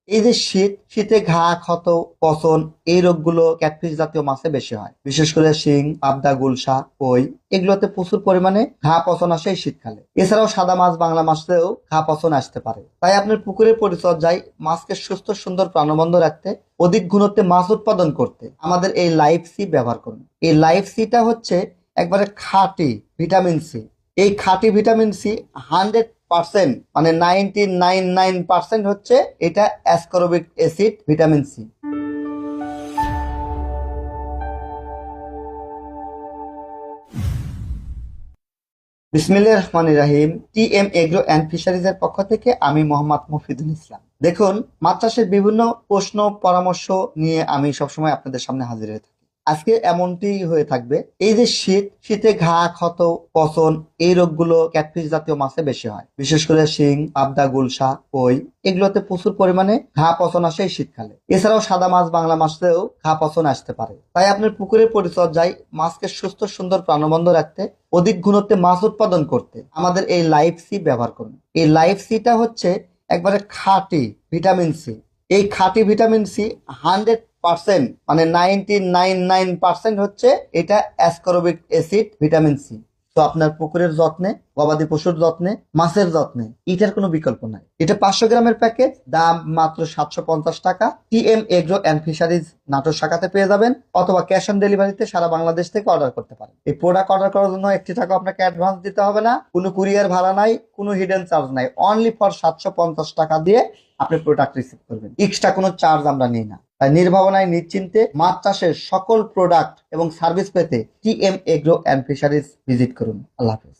এই যে শীতে ঘা, ক্ষত, পচন, এই রোগগুলো ক্যাটফিশ জাতীয় মাছে বেশি হয়। বিশেষ করে শিং, পাবদা, গুলশা, কই এগুলোতে প্রচুর পরিমাণে ঘা, পচন আসে এই শীতকালে। এছাড়াও সাদা মাছ, বাংলা মাছেও ঘা, পচন আসতে পারে। তাই আপনার পুকুরের পরিচর্যায় মাছকে সুস্থ, সুন্দর, প্রাণবন্ত রাখতে, অধিক ঘনত্বে মাছ উৎপাদন করতে আমাদের এই লাইফ সি ব্যবহার করুন। এই লাইফ সিটা হচ্ছে একবারে খাঁটি ভিটামিন সি। এই খাঁটি ভিটামিন সি 100%, মানে 99.99% হচ্ছে এটা অ্যাসকরবিক অ্যাসিড ভিটামিন সি। বিসমিল্লাহির রহমানির রহিম। টিএম এগ্রো অ্যান্ড ফিশারিজ এর পক্ষ থেকে আমি মোহাম্মদ মফিদুল ইসলাম। দেখুন, মাছ চাষের বিভিন্ন প্রশ্ন পরামর্শ নিয়ে আমি সবসময় আপনাদের সামনে হাজির হয়ে থাকি। আজকে এমনটি হয়ে থাকবে, এই যে শীতে ঘা, ক্ষত, পচন, এই রোগগুলো ক্যাটফিশ জাতীয় মাছে বেশি হয়। বিশেষ করে শিং, পাবদা, গুলশা, কই এগুলোতে প্রচুর পরিমাণে ঘা, পচন আসে এই শীতকালে। এছাড়াও সাদা মাছ, বাংলা মাছেও ঘা, পচন আসতে পারে। তাই আপনার পুকুরের পরিচর্যায় মাছকে সুস্থ, সুন্দর, প্রাণবন্ত রাখতে, অধিক ঘনত্বে মাছ উৎপাদন করতে আমাদের এই লাইফ সি ব্যবহার করুন। এই লাইফ সিটা হচ্ছে একবারে খাঁটি ভিটামিন সি। এই খাঁটি ভিটামিন সি 100%, মানে 99.99% হচ্ছে এটা অ্যাসকরবিক অ্যাসিড ভিটামিন সি। তো আপনার পুকুরের যত্নে, গবাদি পশুর যত্নে, মাছের যত্নে এটার কোনো বিকল্প নাই। এটা 500 গ্রামের প্যাকেজ, দাম মাত্র 750 টাকা। TM agro and fisheries Natore শাখাতে পেয়ে যাবেন, অথবা ক্যাশ অন ডেলিভারিতে সারা বাংলাদেশ থেকে অর্ডার করতে পারেন। এই প্রোডাক্ট অর্ডার করার জন্য 1 টাকা আপনাকে অ্যাডভান্স দিতে হবে না, কোনো কুরিয়ার ভাড়া নাই, কোনো হিডেন চার্জ নাই। অনলি ফর 750 টাকা দিয়ে আপনি প্রোডাক্ট রিসিভ করবেন। এক্সট্রা কোনো চার্জ আমরা নিই না। তাই নির্ভাবনায়, নিশ্চিন্তে মাছ চাষের সকল প্রোডাক্ট এবং সার্ভিস পেতে TM agro and fisheries visit করুন। আল্লাহ হাফেজ।